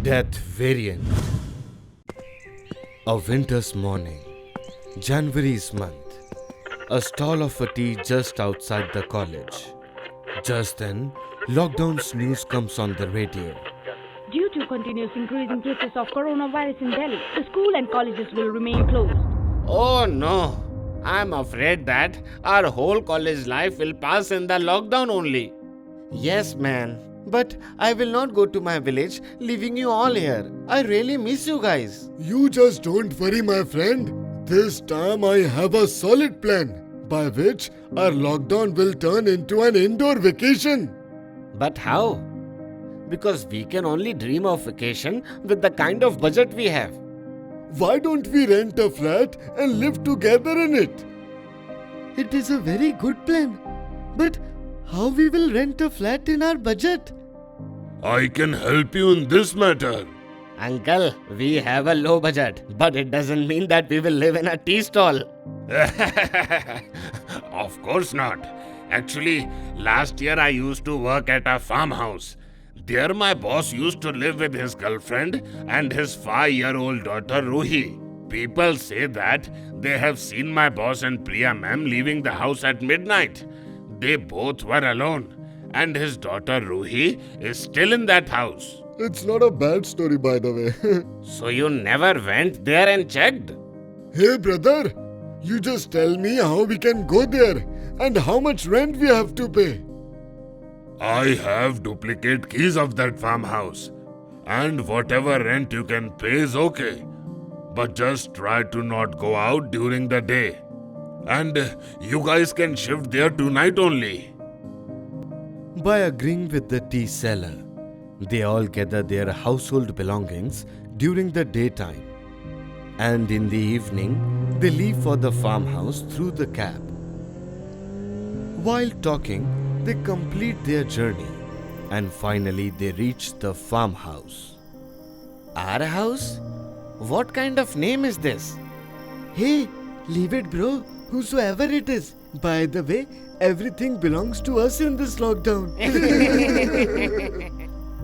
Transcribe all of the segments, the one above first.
Death Variant. A winter's morning, January's month. A stall of a tea just outside the college. Just then, lockdown's news comes on the radio. Due to continuous increasing cases of coronavirus in Delhi, the school and colleges will remain closed. Oh no, I'm afraid that our whole college life will pass in the lockdown only. Yes, man, but I will not go to my village leaving you all here. I really miss you guys. You just don't worry, my friend. This time I have a solid plan by which our lockdown will turn into an indoor vacation. But how? Because we can only dream of vacation with the kind of budget we have. Why don't we rent a flat and live together in it? It is a very good plan. But how we will rent a flat in our budget? I can help you in this matter. Uncle, we have a low budget, but it doesn't mean that we will live in a tea stall. Of course not. Actually, last year I used to work at a farmhouse. There my boss used to live with his girlfriend and his 5-year-old daughter Ruhi. People say that they have seen my boss and Priya ma'am leaving the house at midnight. They both were alone, and his daughter Ruhi is still in that house. It's not a bad story, by the way. So you never went there and checked? Hey, brother, you just tell me how we can go there and how much rent we have to pay. I have duplicate keys of that farmhouse, and whatever rent you can pay is okay. But just try to not go out during the day. And you guys can shift there tonight only. By agreeing with the tea seller, they all gather their household belongings during the daytime. And in the evening, they leave for the farmhouse through the cab. While talking, they complete their journey and finally they reach the farmhouse. Our house? What kind of name is this? Hey, leave it, bro. Whosoever it is. By the way, everything belongs to us in this lockdown.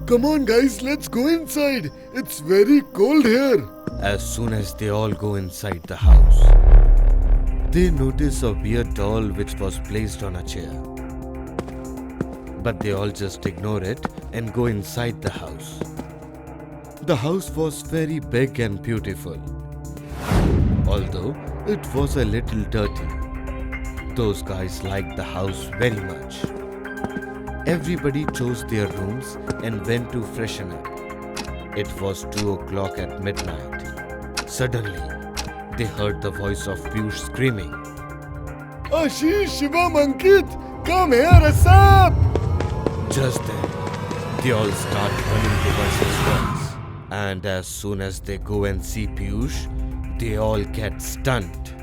Come on, guys, let's go inside. It's very cold here. As soon as they all go inside the house, they notice a weird doll which was placed on a chair. But they all just ignore it and go inside the house. The house was very big and beautiful, although it was a little dirty. Those guys liked the house very much. Everybody chose their rooms and went to freshen up. It was 2 o'clock at midnight. Suddenly, they heard the voice of Piyush screaming, Ashish, Shivam, Ankit, come here ASAP! Just then, they all start running towards his voice. And as soon as they go and see Piyush, they all get stunned.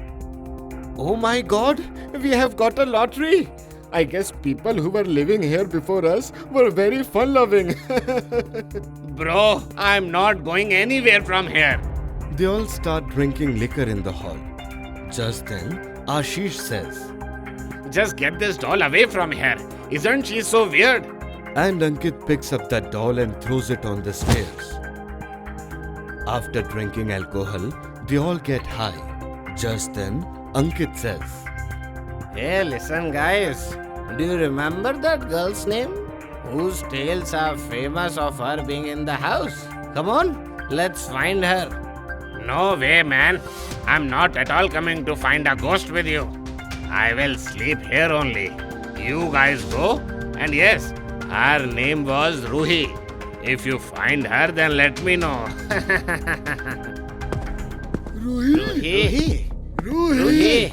Oh my god, we have got a lottery. I guess people who were living here before us were very fun-loving. Bro, I'm not going anywhere from here. They all start drinking liquor in the hall. Just then, Ashish says, Just get this doll away from here. Isn't she so weird? and Ankit picks up that doll and throws it on the stairs. After drinking alcohol, they all get high. Just then, Ankit says, Hey, listen guys. Do you remember that girl's name? Whose tales are famous of her being in the house? Come on, let's find her. No way, man. I'm not at all coming to find a ghost with you. I will sleep here only. You guys go. And yes, her name was Ruhi. If you find her, then let me know. Ruhi! Ruhi. Ruhi!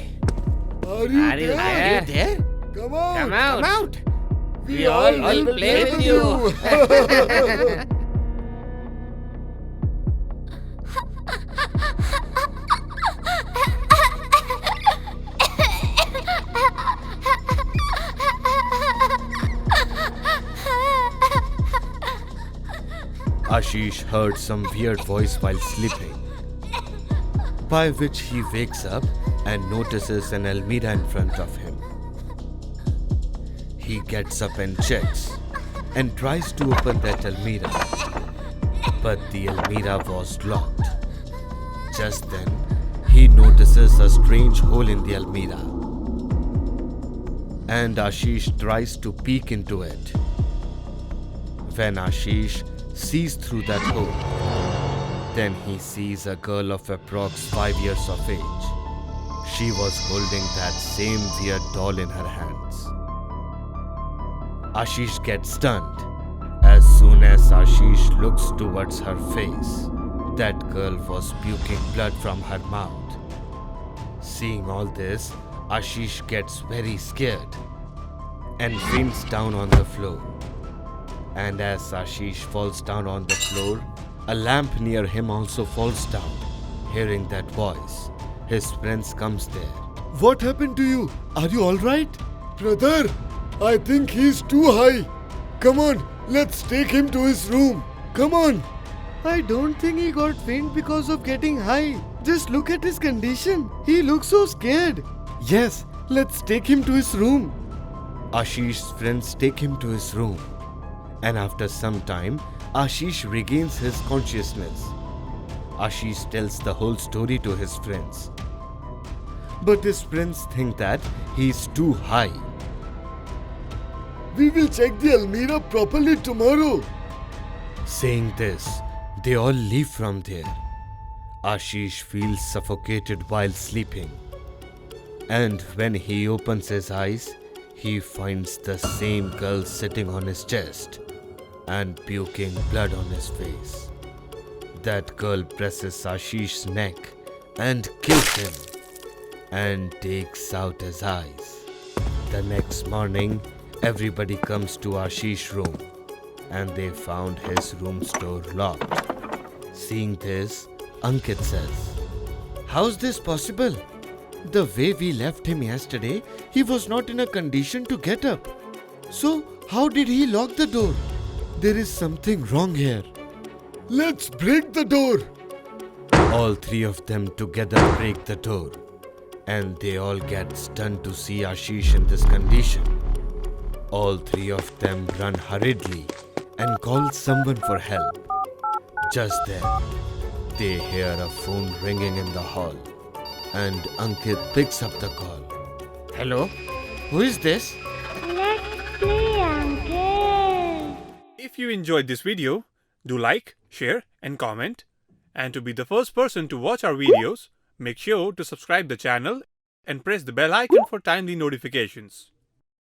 Are you Are you there? Come out! Come out. We all will play with you. Ashish heard some weird voice while sleeping, by which he wakes up and notices an almirah in front of him. He gets up and checks and tries to open that almirah. but the Almirah was locked. Just then, he notices a strange hole in the Almirah, and Ashish tries to peek into it. When Ashish sees through that hole, then he sees a girl of approx 5 years of age. She was holding that same weird doll in her hands. Ashish gets stunned. As soon as Ashish looks towards her face, that girl was puking blood from her mouth. Seeing all this, Ashish gets very scared and faints down on the floor. And as Ashish falls down on the floor, a lamp near him also falls down. Hearing that voice, his friends comes there. What happened to you? Are you alright? Brother, I think he's too high. Come on, let's take him to his room. Come on. I don't think he got faint because of getting high. Just look at his condition. He looks so scared. Yes, let's take him to his room. Ashish's friends take him to his room. And after some time, Ashish regains his consciousness. Ashish tells the whole story to his friends. But his friends think that he's too high. We will check the Almirah properly tomorrow. Saying this, they all leave from there. Ashish feels suffocated while sleeping. And when he opens his eyes, he finds the same girl sitting on his chest and puking blood on his face. That girl presses Ashish's neck and kills him and takes out his eyes. The next morning, everybody comes to Ashish's room and they found his room's door locked. Seeing this, Ankit says, "How's this possible? The way we left him yesterday, he was not in a condition to get up. So, how did he lock the door? There is something wrong here." Let's break the door. All three of them together break the door, and they all get stunned to see Ashish in this condition. All three of them run hurriedly and call someone for help. Just then, they hear a phone ringing in the hall, and Ankit picks up the call. Hello? Who is this? Let's play, Uncle. If you enjoyed this video, do like, share and comment. And to be the first person to watch our videos, make sure to subscribe the channel and press the bell icon for timely notifications.